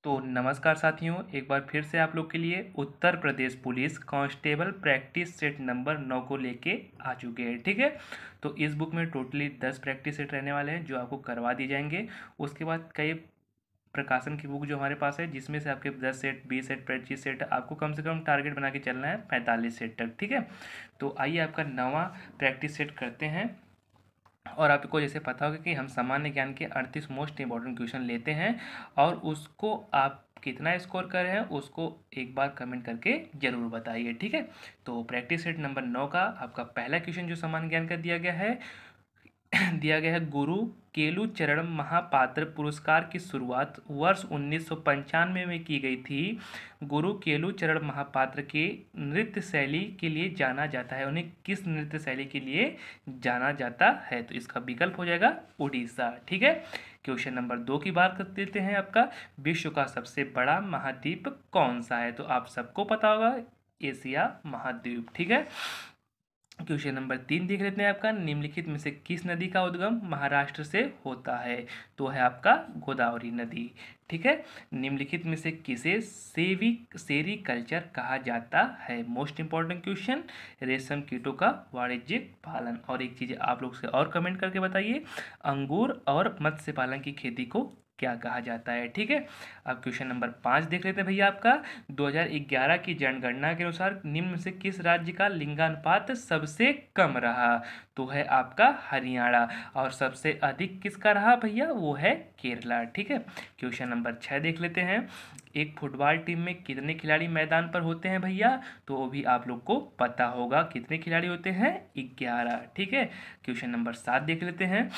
तो नमस्कार साथियों, एक बार फिर से आप लोग के लिए Uttar Pradesh police constable practice set number 9 को लेके आ चुके हैं। ठीक है, तो इस बुक में टोटली 10 प्रैक्टिस सेट रहने वाले हैं जो आपको करवा दी जाएंगे। उसके बाद कई प्रकाशन की बुक जो हमारे पास है, जिसमें से आपके 10 सेट 20 सेट 25 सेट आपको कम से कम टारगेट बना के चलना है 45 सेट तक। ठीक है, तो आइए आपका नवा प्रैक्टिस सेट करते हैं। और आपको जैसे पता होगा कि हम सामान्य ज्ञान के 38 मोस्ट इंपॉर्टेंट क्वेश्चन लेते हैं और उसको आप कितना स्कोर कर रहे हैं उसको एक बार कमेंट करके जरूर बताइए। ठीक है, तो प्रैक्टिस सेट नंबर 9 का आपका पहला क्वेश्चन जो सामान्य ज्ञान का दिया गया है दिया गया है, गुरु केलु चरण महापात्र पुरस्कार की शुरुआत वर्ष 1995 में की गई थी। गुरु केलु चरण महापात्र के नृत्य शैली के लिए जाना जाता है, उन्हें किस नृत्य शैली के लिए जाना जाता है? तो इसका विकल्प हो जाएगा उड़ीसा। ठीक है, क्वेश्चन नंबर 2 की बात कर देते हैं। आपका विश्व का सबसे बड़ा महाद्वीप कौन सा है? तो आप सबको पता होगा, एशिया महाद्वीप। ठीक है, क्वेश्चन नंबर 3 देख लेते हैं। आपका निम्नलिखित में से किस नदी का उद्गम महाराष्ट्र से होता है? तो है आपका गोदावरी नदी। ठीक है, निम्नलिखित में से किसे सेरीकल्चर कहा जाता है? मोस्ट इंपॉर्टेंट क्वेश्चन, रेशम कीटों का वाणिज्यिक पालन। और एक चीज़ आप लोग से और कमेंट करके बताइए, अंगूर और मत्स्य पालन की खेती को क्या कहा जाता है? ठीक है, अब क्वेश्चन नंबर 5 देख लेते हैं भैया। आपका 2011 की जनगणना के अनुसार निम्न में से किस राज्य का लिंगानुपात सबसे कम रहा? तो है आपका हरियाणा। और सबसे अधिक किसका रहा भैया? वो है केरला। ठीक है, क्वेश्चन नंबर 6 देख लेते हैं। एक फुटबॉल टीम में कितने खिलाड़ी मैदान पर होते हैं भैया? तो वो भी आप लोग को पता होगा, कितने खिलाड़ी होते हैं? 11। ठीक है, क्वेश्चन नंबर 7 देख लेते हैं।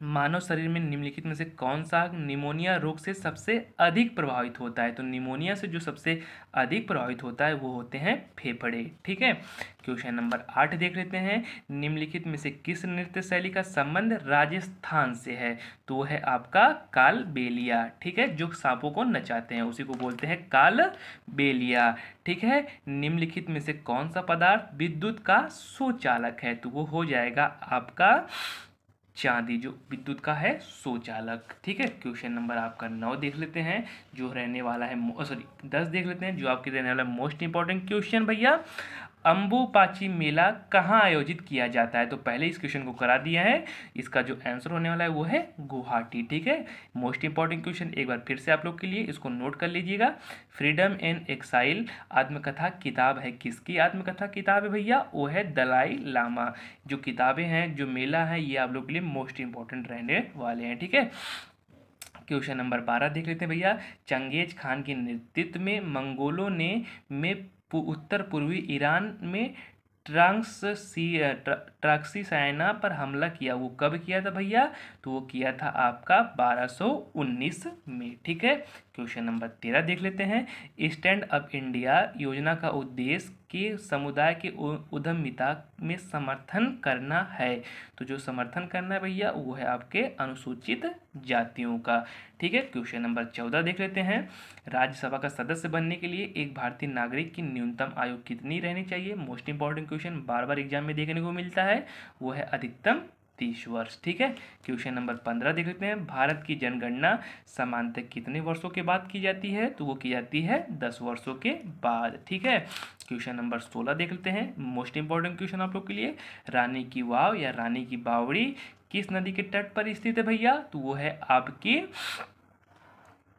मानव शरीर में निम्नलिखित में से कौन सा निमोनिया रोग से सबसे अधिक प्रभावित होता है? तो निमोनिया से जो सबसे अधिक प्रभावित होता है वो होते हैं फेफड़े। ठीक है, क्वेश्चन नंबर 8 देख लेते हैं। निम्नलिखित में से किस नृत्य शैली का संबंध राजस्थान से है? तो वो है आपका कालबेलिया। ठीक है, जो सांपों को नचाते हैं उसी को बोलते हैं कालबेलिया। ठीक है, निम्नलिखित में से कौन सा पदार्थ विद्युत का सुचालक है? तो वो हो जाएगा आपका चांदी, जो विद्युत का है सुचालक। ठीक है, क्वेश्चन नंबर आपका 9 देख लेते हैं, जो रहने वाला है सॉरी 10 देख लेते हैं, जो आपके रहने वाला मोस्ट इंपॉर्टेंट क्वेश्चन भैया। अंबुपाची मेला कहाँ आयोजित किया जाता है? तो पहले इस क्वेश्चन को करा दिया है, इसका जो आंसर होने वाला है वो है गुवाहाटी। ठीक है, मोस्ट इंपॉर्टेंट क्वेश्चन एक बार फिर से आप लोग के लिए, इसको नोट कर लीजिएगा। फ्रीडम एंड एक्साइल आत्मकथा किताब है किसकी आत्मकथा किताब है भैया? वो है दलाई लामा। जो किताबें हैं, जो मेला है, ये आप लोग के लिए मोस्ट इंपॉर्टेंट रहने वाले हैं। ठीक है, क्वेश्चन नंबर 12 देख लेते हैं भैया। चंगेज खान के नेतृत्व में मंगोलों ने उत्तर पूर्वी ईरान में ट्राक्सिसायना पर हमला किया, वो कब किया था भैया? तो वो किया था आपका 1219 में। ठीक है, क्वेश्चन नंबर 13 देख लेते हैं। स्टैंड अप इंडिया योजना का उद्देश्य के समुदाय के उद्यमिता में समर्थन करना है। तो जो समर्थन करना है भैया वो है आपके अनुसूचित जातियों का। ठीक है, क्वेश्चन नंबर 14 देख लेते हैं। राज्यसभा का सदस्य बनने के लिए एक भारतीय नागरिक की न्यूनतम आयु कितनी रहनी चाहिए? मोस्ट इंपॉर्टेंट क्वेश्चन, बार बार एग्जाम में देखने को मिलता है, वो है अधिकतम 30 वर्ष। ठीक है, क्वेश्चन नंबर 15 देख लेते हैं। भारत की जनगणना सामान्यतः कितने वर्षों के बाद की जाती है? तो वो की जाती है 10 वर्षों के बाद। ठीक है, क्वेश्चन नंबर 16 देख लेते हैं, मोस्ट इंपॉर्टेंट क्वेश्चन आप लोग के लिए। रानी की वाव या रानी की बावड़ी किस नदी के तट पर स्थित है भैया? तो वो है आपकी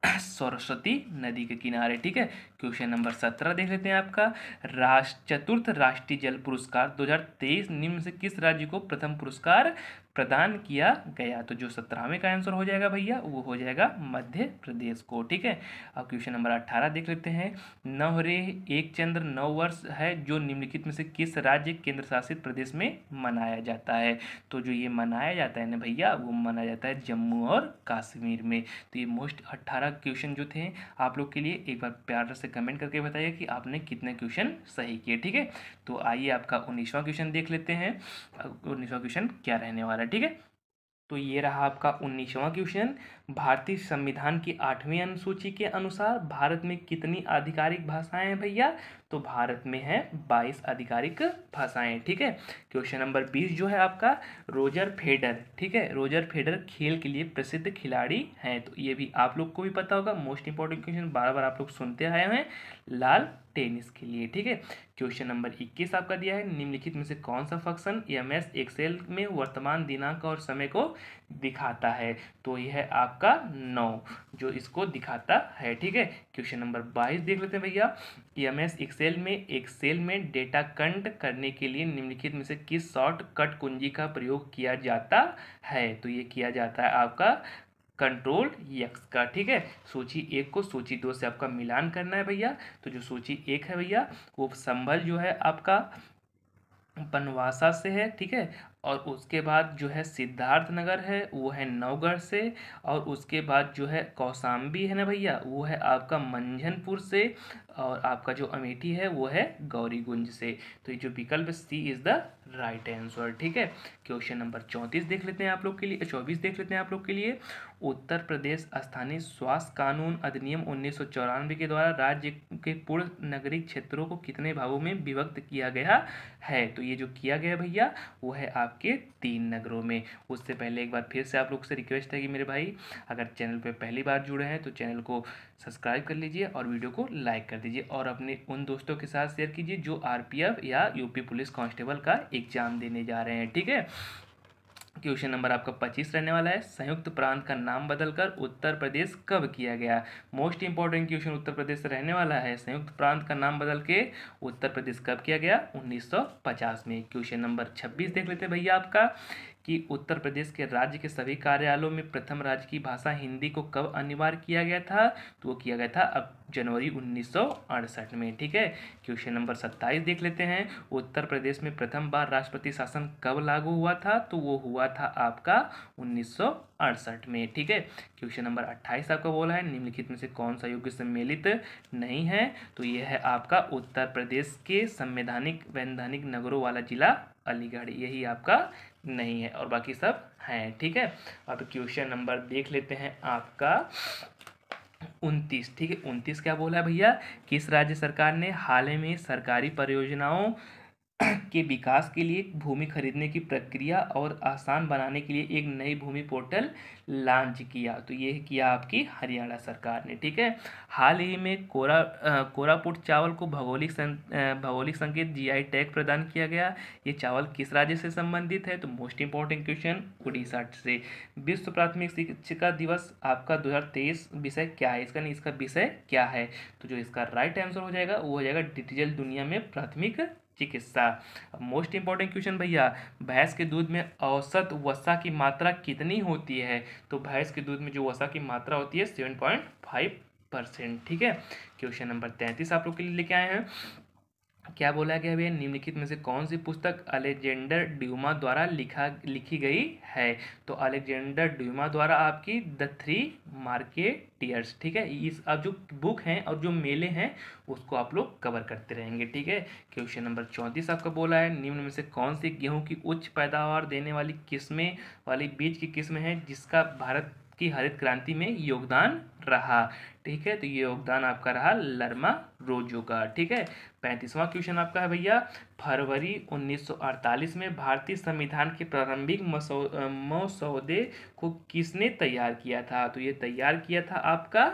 सरस्वती नदी के किनारे। ठीक है, क्वेश्चन नंबर 17 देख लेते हैं। आपका चतुर्थ राष्ट्रीय जल पुरस्कार 2023 निम्न से किस राज्य को प्रथम पुरस्कार प्रदान किया गया? तो जो 17वें का आंसर हो जाएगा भैया वो हो जाएगा मध्य प्रदेश को। ठीक है, अब क्वेश्चन नंबर 18 देख लेते हैं। नवरे एक चंद्र 9 वर्ष है जो निम्नलिखित में से किस राज्य केंद्र शासित प्रदेश में मनाया जाता है? तो जो ये मनाया जाता है ना भैया, वो मनाया जाता है जम्मू और कश्मीर में। तो ये मोस्ट 18 क्वेश्चन जो थे आप लोग के लिए, एक बार प्यार से कमेंट करके बताइए कि आपने कितने क्वेश्चन सही किए। ठीक है, तो आइए आपका 19वां क्वेश्चन देख लेते हैं। 19वां क्वेश्चन क्या रहने वाला है? ठीक है, तो ये रहा आपका 19वां क्वेश्चन। भारतीय संविधान की 8वीं अनुसूची के अनुसार भारत में कितनी आधिकारिक भाषाएं हैं भैया? तो भारत में है 22 आधिकारिक भाषाएं। ठीक है। क्वेश्चन नंबर 20 जो है आपका, रोजर फेडर, ठीक है, रोजर फेडर खेल के लिए प्रसिद्ध खिलाड़ी हैं। तो ये भी आप लोग को भी पता होगा, मोस्ट इंपॉर्टेंट क्वेश्चन, बार बार आप लोग सुनते आए हैं, लाल टेनिस के लिए। ठीक है। क्वेश्चन नंबर 21 आपका दिया है, निम्नलिखित में से कौन सा फंक्शन एमएस एक्सेल में वर्तमान दिनांक और समय को दिखाता है? तो यह है आपका 9 जो इसको दिखाता है। ठीक है। क्वेश्चन नंबर 22 देख लेते हैं भैया, एमएस एक्सेल में डेटा कंट करने के लिए निम्नलिखित में से किस शॉर्टकट कुंजी का प्रयोग किया जाता है? तो ये किया जाता है आपका कंट्रोल एक्स का। ठीक है। सूची 1 को सूची 2 से आपका मिलान करना है भैया। तो जो सूची 1 है भैया, वो संभल जो है आपका बनवासा से है। ठीक है। और उसके बाद जो है सिद्धार्थ नगर है, वो है नवगढ़ से। और उसके बाद जो है कौशाम्बी है ना भैया, वो है आपका मंझनपुर से। और आपका जो अमेठी है वो है गौरीगुंज से। तो ये जो विकल्प सी इज द राइट आंसर। ठीक है। क्वेश्चन नंबर 34 देख लेते हैं आप लोग के लिए, 24 देख लेते हैं आप लोग के लिए। उत्तर प्रदेश स्थानीय स्वास्थ्य कानून अधिनियम 1994 के द्वारा राज्य के पूर्ण नगरीय क्षेत्रों को कितने भागों में विभक्त किया गया है? तो ये जो किया गया भैया, वो है आपके 3 नगरों में। उससे पहले एक बार फिर से आप लोग से रिक्वेस्ट है कि मेरे भाई, अगर चैनल पे पहली बार जुड़े हैं तो चैनल को सब्सक्राइब कर लीजिए और वीडियो को लाइक कर दीजिए, और अपने उन दोस्तों के साथ शेयर कीजिए जो आरपीएफ या यूपी पुलिस कांस्टेबल का एग्जाम देने जा रहे हैं। ठीक है। क्वेश्चन नंबर आपका 25 रहने वाला है, संयुक्त प्रांत का नाम बदलकर उत्तर प्रदेश कब किया गया? Most important question Uttar Pradesh से रहने वाला है, संयुक्त प्रांत का नाम बदल के उत्तर प्रदेश कब किया गया? 1950 में। क्वेश्चन नंबर 26 देख लेते हैं भैया आपका, कि उत्तर प्रदेश के राज्य के सभी कार्यालयों में प्रथम राज्य की भाषा हिंदी को कब अनिवार्य किया गया था? तो वो किया गया था अब जनवरी 1968 में। ठीक है। क्वेश्चन नंबर 27 देख लेते हैं, उत्तर प्रदेश में प्रथम बार राष्ट्रपति शासन कब लागू हुआ था? तो वो हुआ था आपका 1968 में। ठीक है। क्वेश्चन नंबर 28 आपका बोला है, निम्नलिखित में से कौन सा युग सम्मिलित नहीं है? तो ये है आपका उत्तर प्रदेश के संवैधानिक वैधानिक नगरों वाला जिला अलीगढ़, यही आपका नहीं है, और बाकी सब हैं। ठीक है। अब क्वेश्चन नंबर देख लेते हैं आपका 29। ठीक है। 29 क्या बोला है भैया, किस राज्य सरकार ने हाल ही में सरकारी परियोजनाओं के विकास के लिए भूमि खरीदने की प्रक्रिया और आसान बनाने के लिए एक नई भूमि पोर्टल लॉन्च किया? तो ये किया आपकी हरियाणा सरकार ने। ठीक है। हाल ही में कोरापुट चावल को भौगोलिक संकेत जीआई टैग प्रदान किया गया। ये चावल किस राज्य से संबंधित है? तो मोस्ट इंपॉर्टेंट क्वेश्चन, उड़ीसा से। विश्व प्राथमिक शिक्षा दिवस आपका 2023 विषय क्या है? इसका विषय क्या है? तो जो इसका राइट आंसर हो जाएगा वो हो जाएगा डिजिटल दुनिया में प्राथमिक चिकित्सा। मोस्ट इंपॉर्टेंट क्वेश्चन भैया, भैंस के दूध में औसत वसा की मात्रा कितनी होती है? तो भैंस के दूध में जो वसा की मात्रा होती है 7.5%। ठीक है। क्वेश्चन नंबर 33 आप लोग के लिए लेके आए हैं, क्या बोला गया भैया, निम्नलिखित में से कौन सी पुस्तक अलेक्जेंडर ड्यूमा द्वारा लिखी गई है? तो अलेक्जेंडर ड्यूमा द्वारा आपकी द थ्री मार्केटियर्स। ठीक है। इस अब जो बुक हैं और जो मेले हैं उसको आप लोग कवर करते रहेंगे। ठीक है। क्वेश्चन नंबर 34 आपका बोला है, निम्न में से कौन सी गेहूं की उच्च पैदावार देने वाली किस्में वाली बीज की किस्म है जिसका भारत की हरित क्रांति में योगदान रहा? ठीक है। तो ये योगदान आपका रहा लर्मा रोजो का। ठीक है। 35वां क्वेश्चन आपका है भैया, फरवरी 1948 में भारतीय संविधान के प्रारंभिक मसौदे को किसने तैयार किया था? तो ये तैयार किया था आपका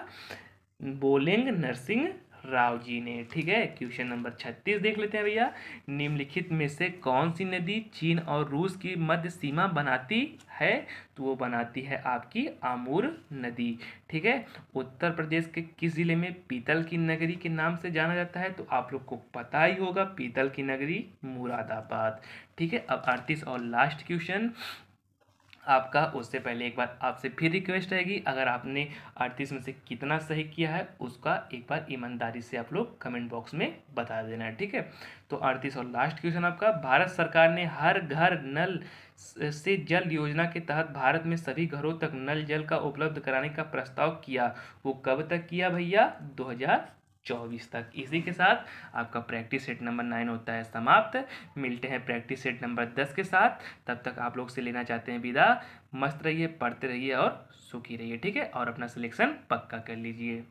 बोलेंग नरसिंह राव जी ने। ठीक है। क्वेश्चन नंबर 36 देख लेते हैं भैया, निम्नलिखित में से कौन सी नदी चीन और रूस की मध्य सीमा बनाती है? तो वो बनाती है आपकी आमूर नदी। ठीक है। उत्तर प्रदेश के किस जिले में पीतल की नगरी के नाम से जाना जाता है? तो आप लोग को पता ही होगा, पीतल की नगरी मुरादाबाद। ठीक है। अब 38 और लास्ट क्वेश्चन आपका, उससे पहले एक बार आपसे फिर रिक्वेस्ट रहेगी, अगर आपने 38 में से कितना सही किया है उसका एक बार ईमानदारी से आप लोग कमेंट बॉक्स में बता देना है। ठीक है। तो 38 और लास्ट क्वेश्चन आपका, भारत सरकार ने हर घर नल से जल योजना के तहत भारत में सभी घरों तक नल जल का उपलब्ध कराने का प्रस्ताव किया, वो कब तक किया भैया? 2023 2024 तक। इसी के साथ आपका प्रैक्टिस सेट नंबर 9 होता है समाप्त। मिलते हैं प्रैक्टिस सेट नंबर 10 के साथ। तब तक आप लोग से लेना चाहते हैं विदा। मस्त रहिए, पढ़ते रहिए और सुखी रहिए, ठीक है, और अपना सिलेक्शन पक्का कर लीजिए।